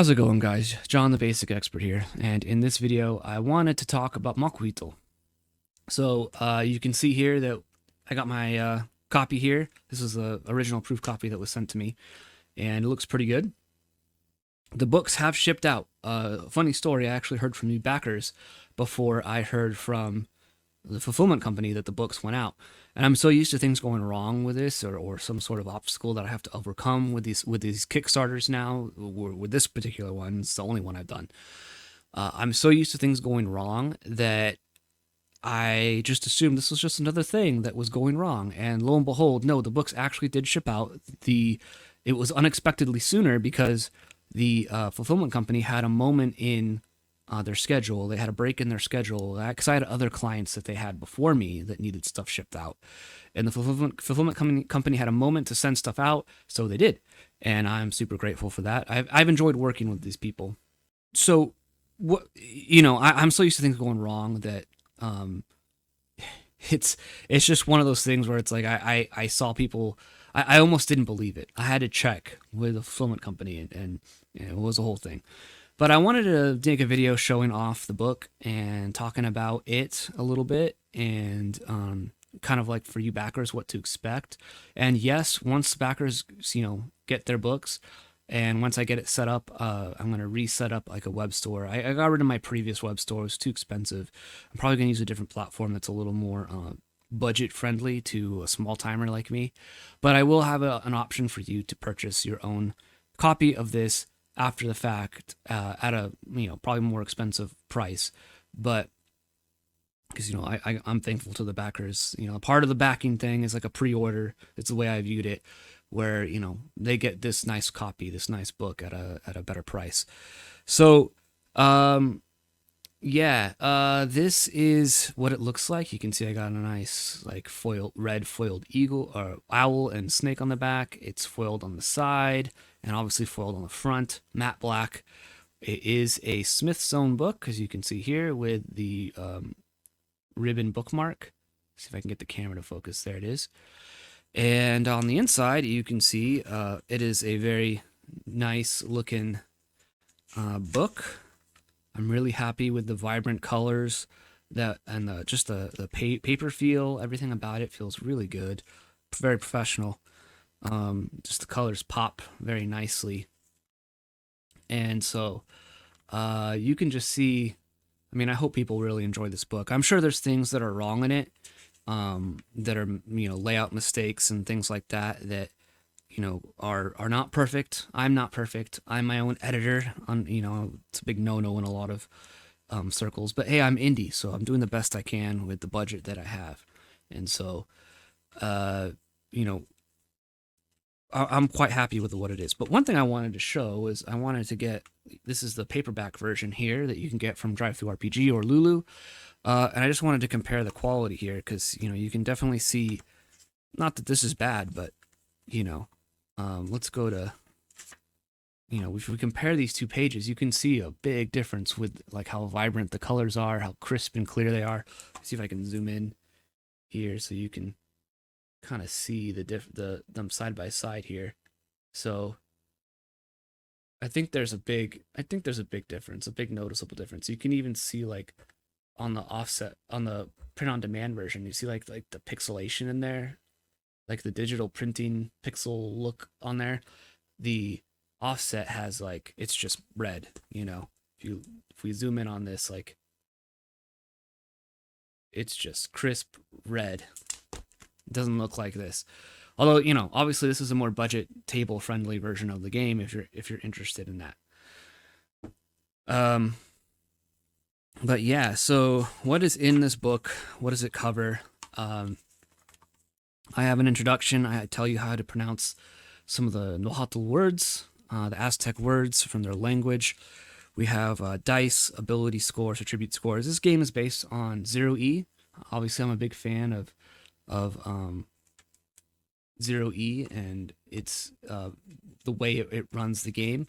How's it going, guys? John the Basic Expert here, and in this video I wanted to talk about Macuahuitl. So you can see here that I got my copy here. This is the original proof copy that was sent to me, and it looks pretty good. The books have shipped out. Funny story, I actually heard from new backers before I heard from the fulfillment company that the books went out. And I'm so used to things going wrong with this or some sort of obstacle that I have to overcome with these Kickstarters now. With this particular one, it's the only one I've done. I'm so used to things going wrong that I just assumed this was just another thing that was going wrong. And lo and behold, no, the books actually did ship out. It was unexpectedly sooner because the fulfillment company had a moment in their schedule. They had a break in their schedule because I had other clients that they had before me that needed stuff shipped out, and the fulfillment company had a moment to send stuff out, so they did, and I'm super grateful for that. I've enjoyed working with these people. So what I'm so used to things going wrong that it's just one of those things where it's like I saw people. I almost didn't believe it. I had to check with the fulfillment company, and it was a whole thing. But I wanted to make a video showing off the book and talking about it a little bit, and kind of like for you backers what to expect. And yes, once backers get their books, and once I get it set up, I'm gonna reset up like a web store. I got rid of my previous web store; it was too expensive. I'm probably gonna use a different platform that's a little more budget friendly to a small timer like me. But I will have an option for you to purchase your own copy of this after the fact at a probably more expensive price, but because I'm thankful to the backers. Part of the backing thing is like a pre-order. It's the way I viewed it, where they get this nice copy, this nice book at a better price. So this is what it looks like. You can see I got a nice like red foiled eagle or owl and snake on the back. It's foiled on the side and obviously foiled on the front, matte black. It is a Smithsonian book, as you can see here, with the ribbon bookmark. See if I can get the camera to focus. There it is. And on the inside, you can see it is a very nice looking book. I'm really happy with the vibrant colors and the paper feel. Everything about it feels really good, very professional. Just the colors pop very nicely, and so you can just see. I mean, I hope people really enjoy this book. I'm sure there's things that are wrong in it, that are layout mistakes and things like that are not perfect. I'm not perfect. I'm my own editor. It's a big no-no in a lot of circles. But hey, I'm indie, so I'm doing the best I can with the budget that I have, and so I'm quite happy with what it is. But one thing I wanted to show is I wanted to get, this is the paperback version here that you can get from DriveThruRPG or Lulu. And I just wanted to compare the quality here because, you can definitely see, not that this is bad, but, let's go to, if we compare these two pages, you can see a big difference with like how vibrant the colors are, how crisp and clear they are. Let's see if I can zoom in here so you can kind of see them side by side here. So I think there's a big difference, a big noticeable difference. You can even see like on the offset, on the print on demand version, you see like the pixelation in there, like the digital printing pixel look on there. The offset has like, it's just red, if we zoom in on this, like it's just crisp red. Doesn't look like this, although obviously this is a more budget table friendly version of the game if you're interested in that. But yeah, so what is in this book? What does it cover? I have an introduction. I tell you how to pronounce some of the Nahuatl words, the Aztec words from their language. We have dice, ability scores, attribute scores. This game is based on 0E. Obviously, I'm a big fan of 0E, and it's the way it runs the game,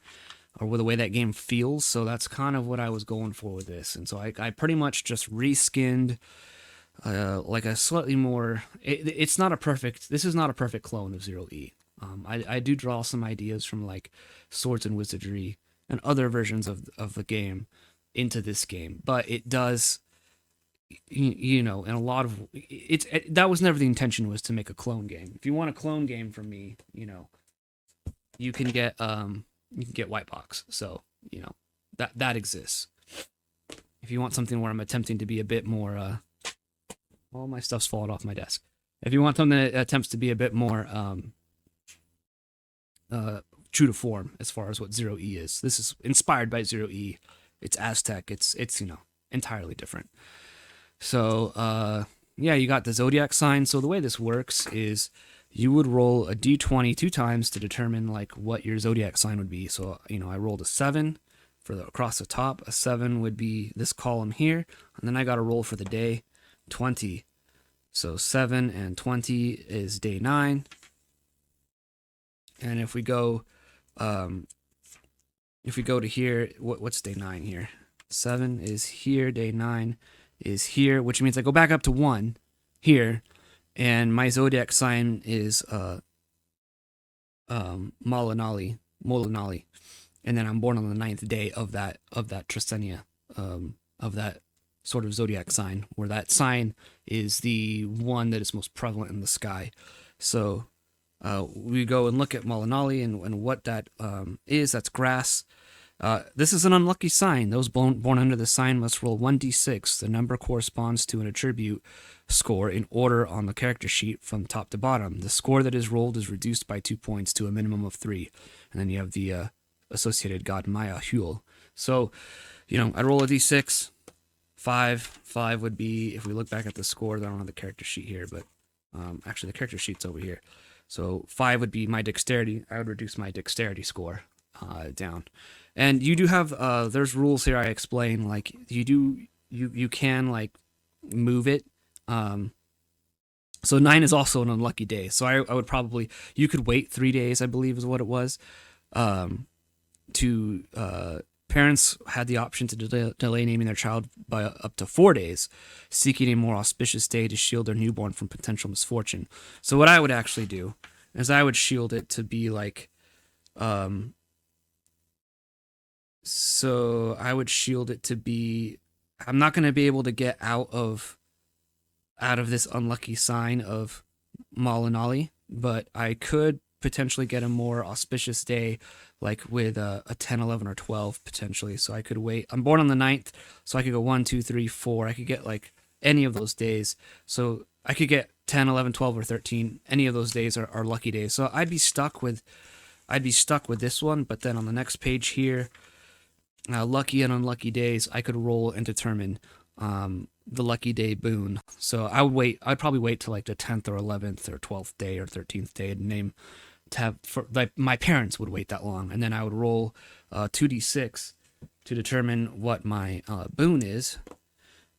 or the way that game feels. So that's kind of what I was going for with this. And so I pretty much just reskinned like a slightly more. It's not a perfect. This is not a perfect clone of 0E. I do draw some ideas from like Swords and Wizardry and other versions of the game into this game. But it does, you know, and a lot of that was never the intention, was to make a clone game. If you want a clone game from me, you know, you can get White Box. So, you know, that exists. If you want something where I'm attempting to be a bit more, all my stuff's falling off my desk. If you want something that attempts to be a bit more true to form as far as what Zero E is, this is inspired by Zero E. It's Aztec. It's you know, entirely different. So yeah, you got the zodiac sign. So the way this works is you would roll a d20 2 times to determine like what your zodiac sign would be. So, you know, I rolled a 7 for the across the top. A 7 would be this column here, and then I got to roll for the day 20. So 7 and 20 is day 9. And if we go to here, what's day 9 here? 7 is here, day 9 is here, which means I go back up to 1 here, and my zodiac sign is Molinali, and then I'm born on the 9th day of that Tristenia, of that sort of zodiac sign, where that sign is the one that is most prevalent in the sky. So we go and look at Molinali and what that is. That's grass. This is an unlucky sign. Those born under the sign must roll 1d6. The number corresponds to an attribute score in order on the character sheet from top to bottom. The score that is rolled is reduced by 2 points to a minimum of 3. And then you have the associated god Macuahuitl. So, you know, I'd roll a d6. 5 would be, if we look back at the score, I don't have the character sheet here, but actually the character sheet's over here. So 5 would be my dexterity. I would reduce my dexterity score down. And you do have there's rules here I explain, like you can like move it. So 9 is also an unlucky day. So I would probably, you could wait 3 days, I believe is what it was. Parents had the option to delay naming their child by up to 4 days, seeking a more auspicious day to shield their newborn from potential misfortune. So what I would actually do is I would shield it to be like, so I would shield it to be, I'm not going to be able to get out of this unlucky sign of Molinali, but I could potentially get a more auspicious day, like with a 10, 11, or 12 potentially. So I could wait. I'm born on the 9th, so I could go 1, 2, 3, 4. I could get like any of those days. So I could get 10, 11, 12, or 13. Any of those days are lucky days. So I'd be stuck with this one. But then on the next page here, lucky and unlucky days, I could roll and determine the lucky day boon. So I'd probably wait till like the 10th or 11th or 12th day or 13th day to name, to have, for like my parents would wait that long, and then I would roll 2d6 to determine what my boon is.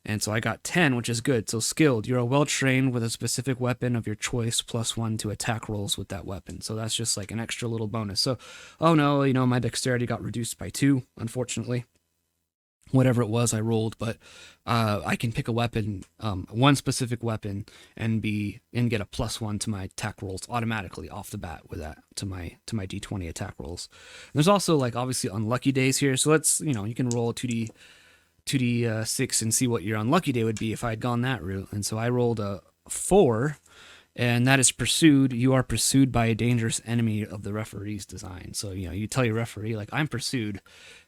And so I got 10, which is good. So skilled, you're well trained with a specific weapon of your choice, +1 to attack rolls with that weapon. So that's just like an extra little bonus. So, oh no, you know, my dexterity got reduced by 2, unfortunately. Whatever it was I rolled, but I can pick a weapon, one specific weapon, and get a +1 to my attack rolls automatically off the bat with that to my d20 attack rolls. And there's also like obviously unlucky days here, so let's, you know, you can roll 2d6 and see what your unlucky day would be if I had gone that route. And so I rolled a 4, and that is pursued. You are pursued by a dangerous enemy of the referee's design. So, you know, you tell your referee, like, I'm pursued.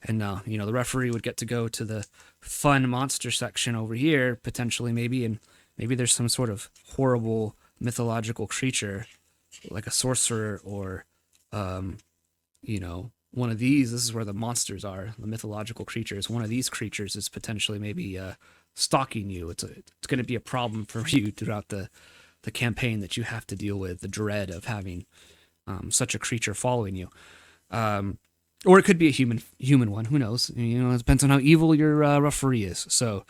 And, you know, the referee would get to go to the fun monster section over here, potentially, maybe. And maybe there's some sort of horrible mythological creature, like a sorcerer or, you know, one of these. This is where the monsters are, the mythological creatures. One of these creatures is potentially maybe stalking you. It's going to be a problem for you throughout the campaign that you have to deal with, the dread of having such a creature following you. Or it could be a human one, who knows? You know, it depends on how evil your referee is. So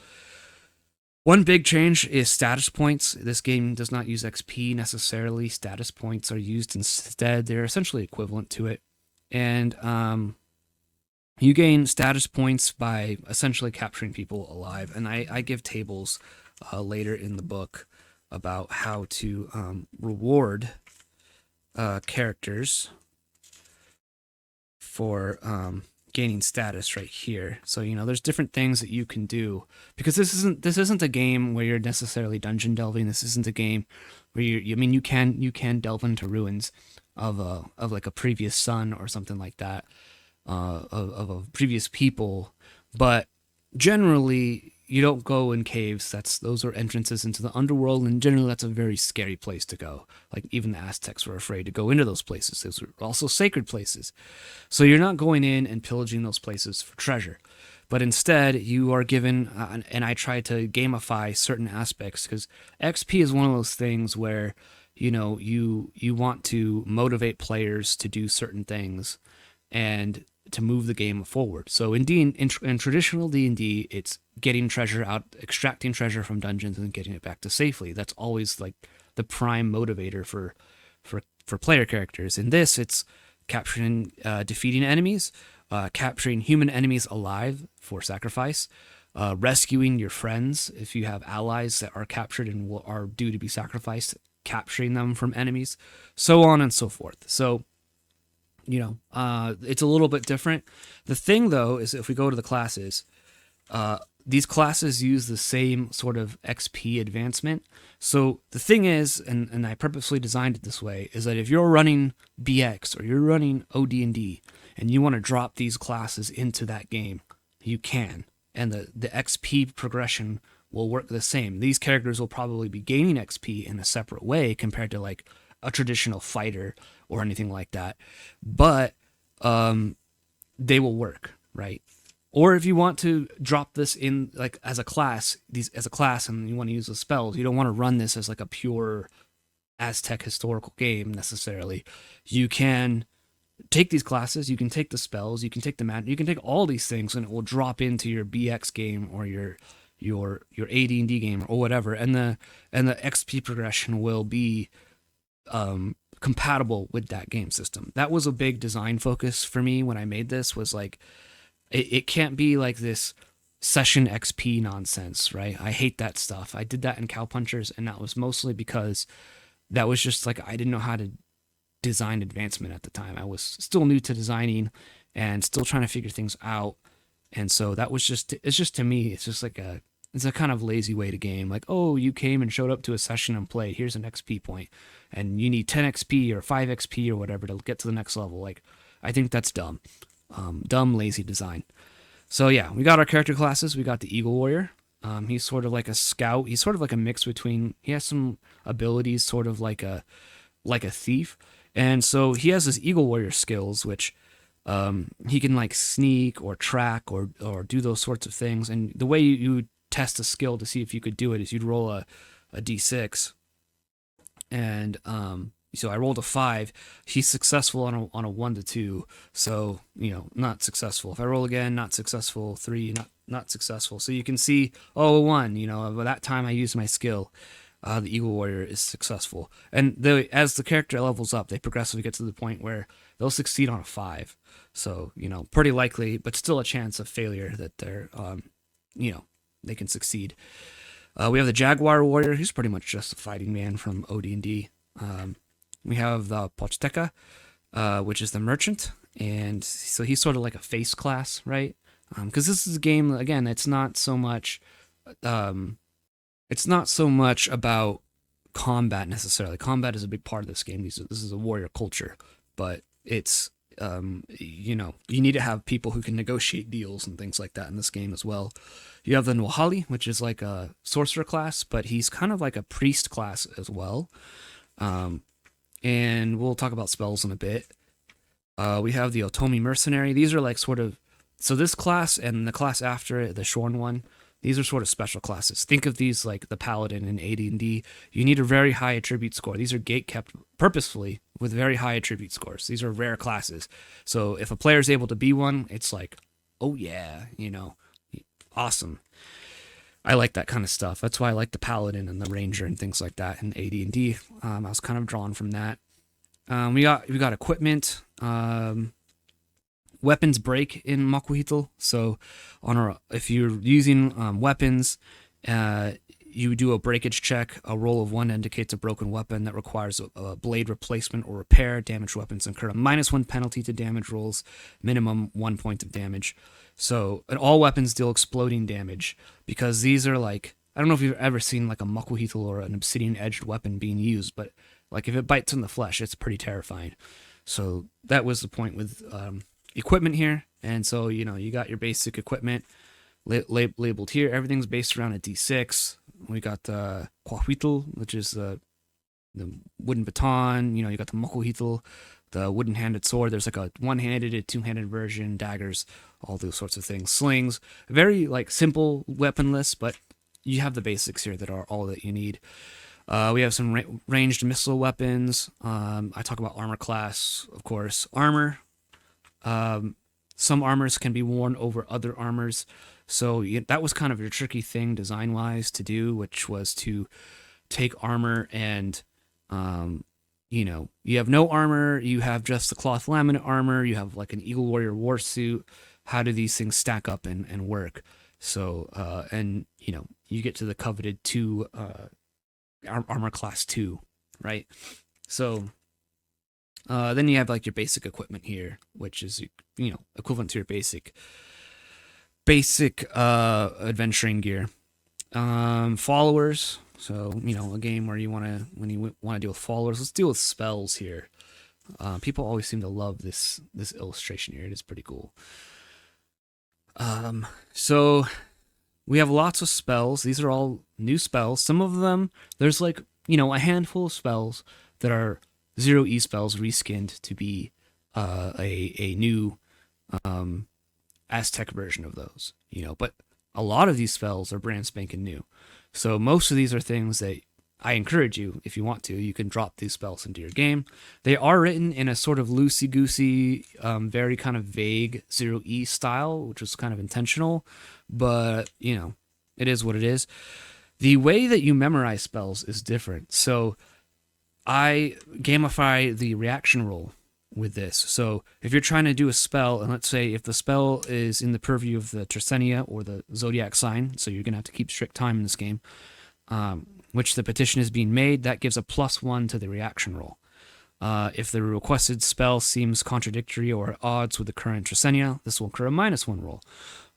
one big change is status points. This game does not use XP necessarily. Status points are used instead. They're essentially equivalent to it. And you gain status points by essentially capturing people alive. And I give tables later in the book about how to reward characters for gaining status right here. So, you know, there's different things that you can do, because this isn't a game where you're necessarily dungeon delving. This isn't a game where you can delve into ruins of like a previous sun or something like that, of a previous people, but generally you don't go in caves. Those are entrances into the underworld, and generally that's a very scary place to go. Like, even the Aztecs were afraid to go into those places. Those were also sacred places. So you're not going in and pillaging those places for treasure, but instead you are given, and I try to gamify certain aspects, because XP is one of those things where, you know, you want to motivate players to do certain things and to move the game forward. So in traditional D&D, it's getting treasure out, extracting treasure from dungeons and getting it back to safely. That's always like the prime motivator for player characters. In this, it's capturing, defeating enemies, capturing human enemies alive for sacrifice, rescuing your friends if you have allies that are captured and are due to be sacrificed, capturing them from enemies, so on and so forth. So, you know, it's a little bit different. The thing, though, is if we go to the classes, these classes use the same sort of XP advancement. So the thing is, and I purposely designed it this way, is that if you're running BX or you're running OD&D and you want to drop these classes into that game, you can. And the XP progression will work the same. These characters will probably be gaining XP in a separate way compared to like a traditional fighter or anything like that, but they will work, right? Or if you want to drop this in like as a class, and you want to use the spells, you don't want to run this as like a pure Aztec historical game necessarily. You can take these classes, you can take the spells, you can take the magic, you can take all these things, and it will drop into your BX game or your AD&D game or whatever, and the XP progression will be compatible with that game system. That was a big design focus for me when I made this, was like, it can't be like this session XP nonsense, right? I hate that stuff. I did that in Cowpunchers, and that was mostly because that was just like, I didn't know how to design advancement at the time. I was still new to designing and still trying to figure things out. And so that was it's just to me, it's just like it's a kind of lazy way to game. Like, oh, you came and showed up to a session and played. Here's an XP point, and you need 10 XP or 5 XP or whatever to get to the next level. Like, I think that's dumb. Dumb, lazy design. So yeah, we got our character classes. We got the Eagle Warrior. He's sort of like a scout. He's sort of like a mix between. He has some abilities, sort of like a thief, and so he has his Eagle Warrior skills, which he can like sneak or track or do those sorts of things. And the way you test a skill to see if you could do it is you'd roll a d6, and so I rolled a 5. He's successful on a 1 to 2, so, you know, not successful. If I roll again, not successful. 3, not successful. So you can see, oh, a 1, you know, by that time I used my skill. The Eagle Warrior is successful, and as the character levels up, they progressively get to the point where they'll succeed on a 5. So, you know, pretty likely, but still a chance of failure that they're, you know, they can succeed. We have the Jaguar Warrior. He's pretty much just a fighting man from OD&D. We have the Pochteka, which is the merchant, and so he's sort of like a face class, right? Because this is a game, again, it's not so much about combat necessarily. Combat is a big part of this game. This is a warrior culture, but it's you know, you need to have people who can negotiate deals and things like that in this game as well. You have the Nwahali, which is like a sorcerer class, but he's kind of like a priest class as well. And we'll talk about spells in a bit. We have the Otomi Mercenary. These are like sort of, so this class and the class after it, the Shorn one, these are sort of special classes. Think of these like the Paladin in AD&D. You need a very high attribute score. These are gate kept purposefully with very high attribute scores. These are rare classes. So if a player is able to be one, it's like, oh yeah, you know, awesome. I like that kind of stuff. That's why I like the Paladin and the Ranger and things like that in AD&D. I was kind of drawn from that. We got equipment. Weapons break in Macuahuitl. So if you're using weapons, you do a breakage check. A roll of 1 indicates a broken weapon that requires a blade replacement or repair. Damaged weapons incur a -1 penalty to damage rolls, minimum 1 point of damage. So, and all weapons deal exploding damage, because these are like, I don't know if you've ever seen like a Macuahuitl or an obsidian edged weapon being used, but like if it bites in the flesh, it's pretty terrifying. So that was the point with equipment here. And so, you got your basic equipment labeled here. Everything's based around a D6. We got the Macuahuitl, which is the wooden baton. You got the Macuahuitl, the wooden-handed sword. There's like a one-handed, a two-handed version, daggers, all those sorts of things. Slings, very like simple weaponless, but you have the basics here that are all that you need. We have some ranged missile weapons. I talk about armor class, of course. Armor. Some armors can be worn over other armors. So that was kind of your tricky thing design-wise to do, which was to take armor and, you have no armor, you have just the cloth laminate armor, you have like an Eagle Warrior war suit. How do these things stack up and work? So, you get to the coveted 2, armor class 2, right? So, then you have like your basic equipment here, which is, equivalent to your basic adventuring gear. Followers. So, a game where when you want to deal with followers, let's deal with spells here. People always seem to love this illustration here. It is pretty cool. So we have lots of spells. These are all new spells. Some of them, there's like, a handful of spells that are 0E spells reskinned to be a new Aztec version of those, but a lot of these spells are brand spanking new. So most of these are things that I encourage you, if you want to, you can drop these spells into your game. They are written in a sort of loosey-goosey, very kind of vague 0E style, which is kind of intentional, but, it is what it is. The way that you memorize spells is different. So I gamify the reaction roll with this. So if you're trying to do a spell, and let's say if the spell is in the purview of the Trisenia or the zodiac sign, so you're going to have to keep strict time in this game, which the petition is being made, that gives a +1 to the reaction roll. If the requested spell seems contradictory or at odds with the current Trisenia, this will incur a -1 roll.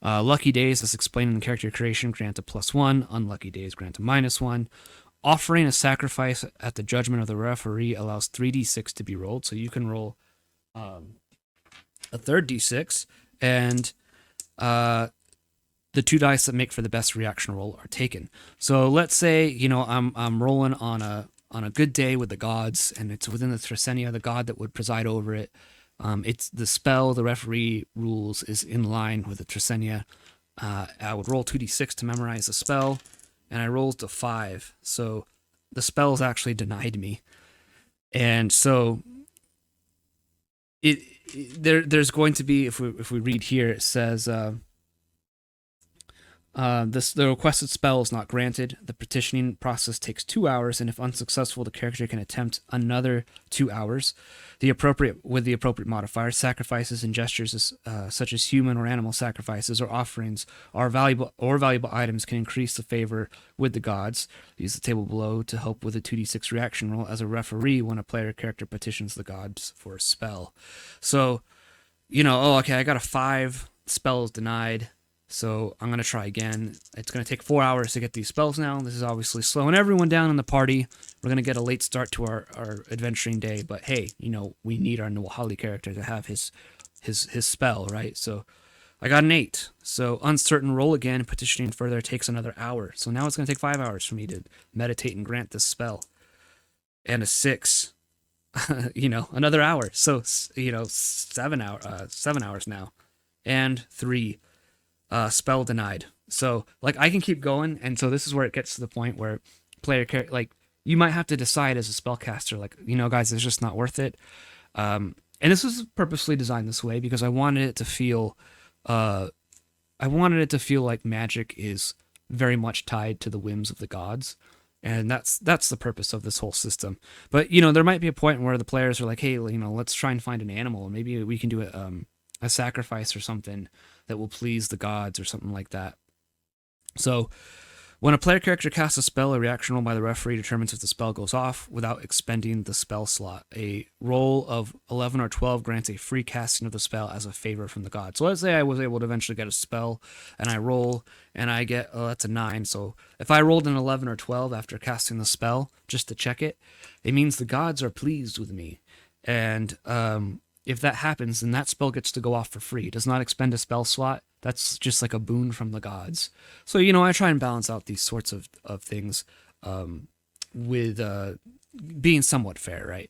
Lucky days, as explained in the character creation, grant a +1. Unlucky days grant a -1. Offering a sacrifice at the judgment of the referee allows 3d6 to be rolled, so you can roll a third d6, and the 2 dice that make for the best reaction roll are taken. So let's say I'm rolling on a good day with the gods, and it's within the Trisenia, the god that would preside over it. It's the spell, the referee rules is in line with the Trisenia. I would roll 2d6 to memorize the spell, and I rolled a 5, so the spell's actually denied me. And so there's going to be, if we read here, it says the requested spell is not granted. The petitioning process takes 2 hours, and if unsuccessful, the character can attempt another 2 hours. With the appropriate modifiers, sacrifices and gestures such as human or animal sacrifices or offerings are valuable items can increase the favor with the gods. Use the table below to help with a 2d6 reaction roll as a referee when a player character petitions the gods for a spell. So, I got a 5, spell is denied. So I'm going to try again. It's going to take 4 hours to get these spells now. This is obviously slowing everyone down in the party. We're going to get a late start to our adventuring day, but hey, we need our Macuahuitl character to have his spell, right? So I got an 8. So uncertain roll again, petitioning further takes another hour. So now it's going to take 5 hours for me to meditate and grant this spell. And a 6, another hour. So, 7 hours now. And 3. Spell denied. So I can keep going, and so this is where it gets to the point where you might have to decide as a spellcaster, guys, it's just not worth it. And this was purposely designed this way because I wanted it to feel like magic is very much tied to the whims of the gods, and that's the purpose of this whole system. But there might be a point where the players are like, hey, let's try and find an animal, maybe we can do a sacrifice or something that will please the gods or something like that. So When a player character casts a spell, a reaction roll by the referee determines if the spell goes off without expending the spell slot. A roll of 11 or 12 grants a free casting of the spell as a favor from the god. So let's say I was able to eventually get a spell, and I roll, and I get, that's a 9. So if I rolled an 11 or 12 after casting the spell, just to check it, it means the gods are pleased with me. And if that happens, then that spell gets to go off for free. It does not expend a spell slot. That's just like a boon from the gods. So, I try and balance out these sorts of things with being somewhat fair, right?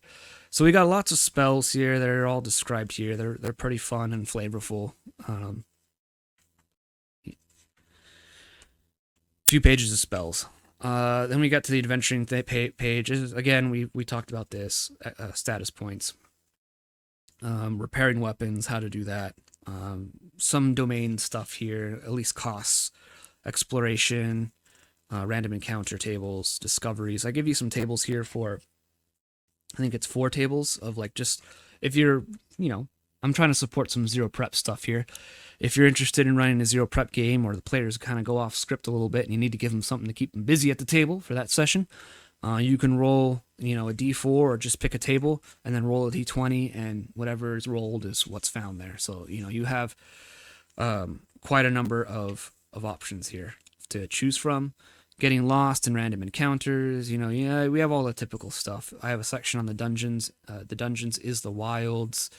So we got lots of spells here. They're all described here. They're pretty fun and flavorful. Few pages of spells. Then we got to the adventuring page. Again, we talked about this, status points. Repairing weapons, how to do that. Some domain stuff here, at least costs, exploration, random encounter tables, discoveries. I give you some tables here for, I think it's 4 tables of like just, if you're, I'm trying to support some zero prep stuff here. If you're interested in running a zero prep game, or the players kind of go off script a little bit and you need to give them something to keep them busy at the table for that session, you can roll, a d4 or just pick a table and then roll a d20, and whatever is rolled is what's found there. So, you have quite a number of options here to choose from. Getting lost in random encounters, we have all the typical stuff. I have a section on the dungeons. The dungeons is the wilds,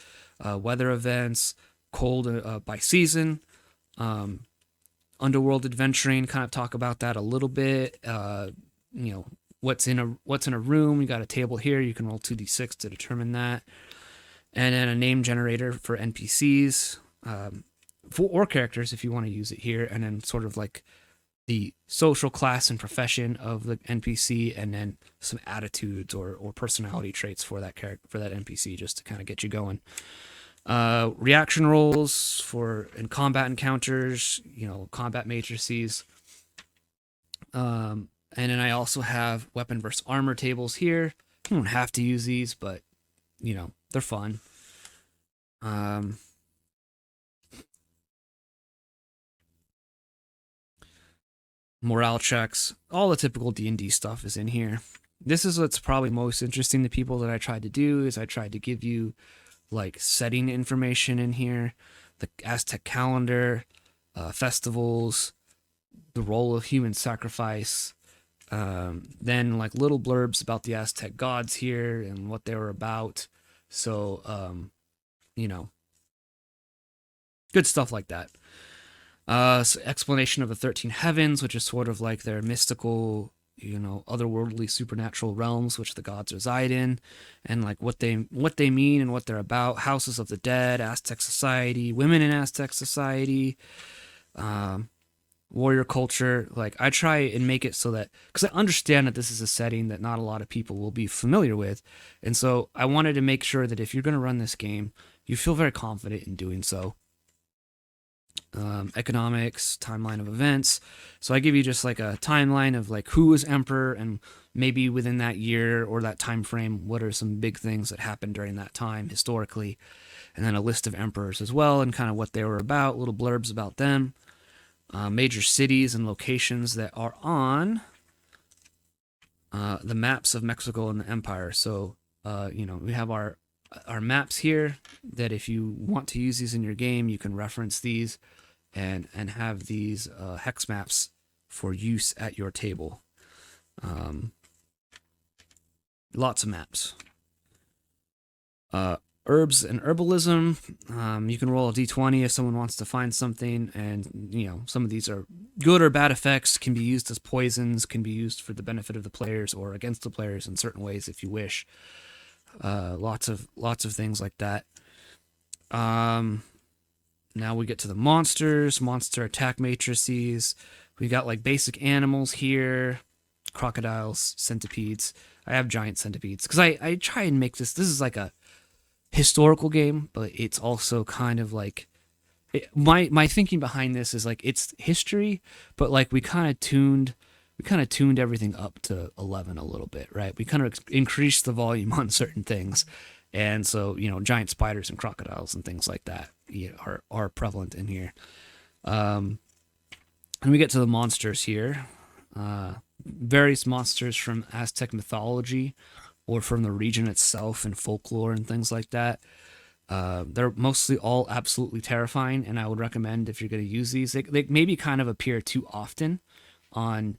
weather events, cold by season, underworld adventuring, kind of talk about that a little bit. What's in a room. You got a table here. You can roll 2d6 to determine that. And then a name generator for NPCs, or characters if you want to use it here. And then sort of like the social class and profession of the NPC, and then some attitudes or personality traits for that character, for that NPC, just to kind of get you going. Reaction rolls in combat encounters, combat matrices. And then I also have weapon versus armor tables here. You don't have to use these, but, they're fun. Morale checks. All the typical D&D stuff is in here. This is what's probably most interesting to people that I tried to do, is I tried to give you, like, setting information in here. The Aztec calendar, festivals, the role of human sacrifice, then like little blurbs about the Aztec gods here and what they were about. So, good stuff like that. So explanation of the 13 heavens, which is sort of like their mystical, otherworldly supernatural realms which the gods reside in, and like what they mean and what they're about. Houses of the dead, Aztec society, women in Aztec society, warrior culture. Like, I try and make it so that, because I understand that this is a setting that not a lot of people will be familiar with, and so I wanted to make sure that if you're going to run this game, you feel very confident in doing so. Economics, timeline of events. So I give you just like a timeline of like who was emperor, and maybe within that year or that time frame, what are some big things that happened during that time historically, and then a list of emperors as well, and kind of what they were about, little blurbs about them. Major cities and locations that are on the maps of Mexico and the Empire. So, we have our maps here that if you want to use these in your game, you can reference these and have these hex maps for use at your table. Lots of maps. Herbs and herbalism. You can roll a d20 if someone wants to find something, and some of these are good or bad effects, can be used as poisons, can be used for the benefit of the players or against the players in certain ways if you wish. Lots of things like that. Now we get to the monsters, monster attack matrices. We got like basic animals here, crocodiles, centipedes. I have giant centipedes because I try and make this is like a historical game, but it's also kind of like my thinking behind this is like it's history, but like we kind of tuned everything up to 11 a little bit, right? We kind of increased the volume on certain things, and so giant spiders and crocodiles and things like that are prevalent in here. And we get to the monsters here. various monsters from Aztec mythology or from the region itself and folklore and things like that. They're mostly all absolutely terrifying, and I would recommend if you're going to use these, they maybe kind of appear too often on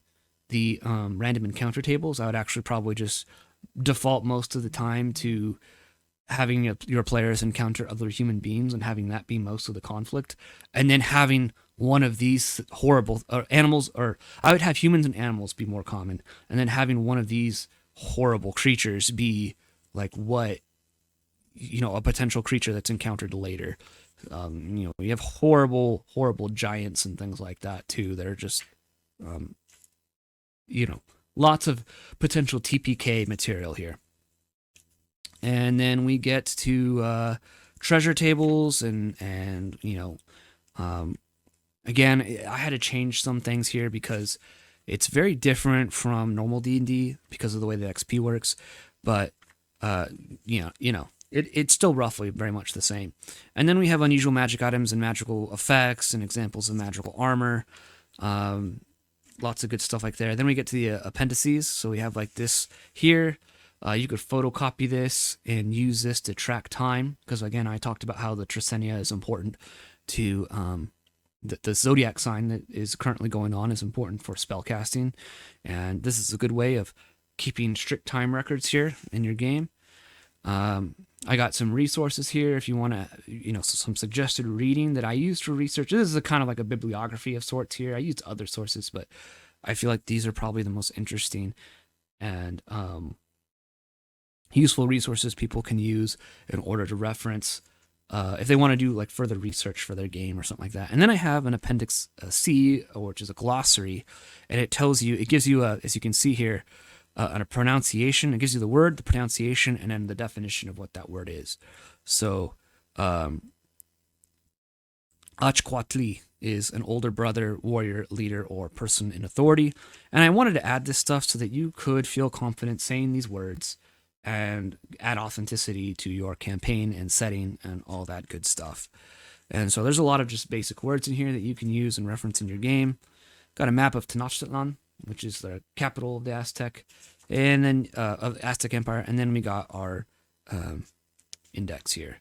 the random encounter tables. I would actually probably just default most of the time to having your players encounter other human beings and having that be most of the conflict, and then having one of these horrible animals, or I would have humans and animals be more common, and then having one of these horrible creatures be like what, a potential creature that's encountered later. You have horrible giants and things like that too that are just lots of potential TPK material here. And then we get to treasure tables and again, I had to change some things here because it's very different from normal D&D because of the way the XP works, but it's still roughly very much the same. And then we have unusual magic items and magical effects and examples of magical armor. Lots of good stuff like there. Then we get to the appendices. So we have like this here. You could photocopy this and use this to track time, because again, I talked about how the Trisenia is important to the zodiac sign that is currently going on is important for spellcasting, and this is a good way of keeping strict time records here in your game. I got some resources here if you want to, some suggested reading that I used for research. This is a kind of like a bibliography of sorts here. I used other sources, but I feel like these are probably the most interesting and useful resources people can use in order to reference if they want to do like further research for their game or something like that. And then I have an appendix C, which is a glossary, and it gives you as you can see here, a pronunciation. It gives you the word, the pronunciation, and then the definition of what that word is. So, Macuahuitl is an older brother, warrior, leader, or person in authority. And I wanted to add this stuff so that you could feel confident saying these words and add authenticity to your campaign and setting and all that good stuff. And so there's a lot of just basic words in here that you can use and reference in your game. Got a map of Tenochtitlan, which is the capital of the Aztec, and then of the Aztec Empire, and then we got our index here,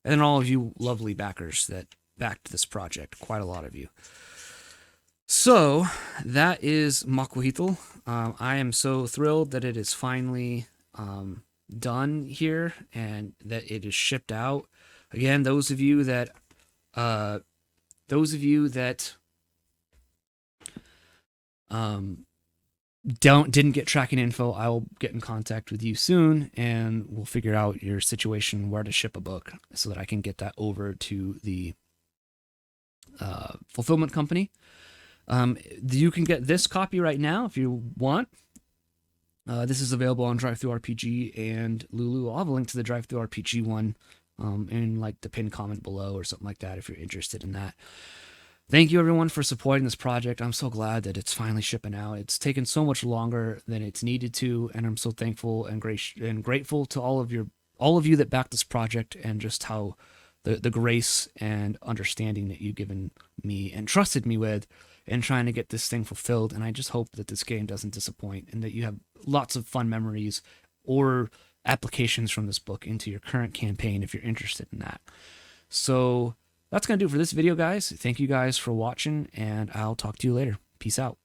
and then all of you lovely backers that backed this project, quite a lot of you. So that is Macuahuitl. I am so thrilled that it is finally done here and that it is shipped out. Again, those of you that didn't get tracking info, I will get in contact with you soon and we'll figure out your situation, where to ship a book, so that I can get that over to the fulfillment company. You can get this copy right now if you want. This is available on DriveThruRPG and Lulu. I'll have a link to the DriveThruRPG one in like the pinned comment below or something like that if you're interested in that. Thank you everyone for supporting this project. I'm so glad that it's finally shipping out. It's taken so much longer than it's needed to, and I'm so thankful and grateful to all of you that backed this project, and just how the grace and understanding that you've given me and trusted me with in trying to get this thing fulfilled. And I just hope that this game doesn't disappoint and that you have lots of fun memories or applications from this book into your current campaign if you're interested in that. So that's going to do it for this video, guys. Thank you guys for watching, and I'll talk to you later. Peace out.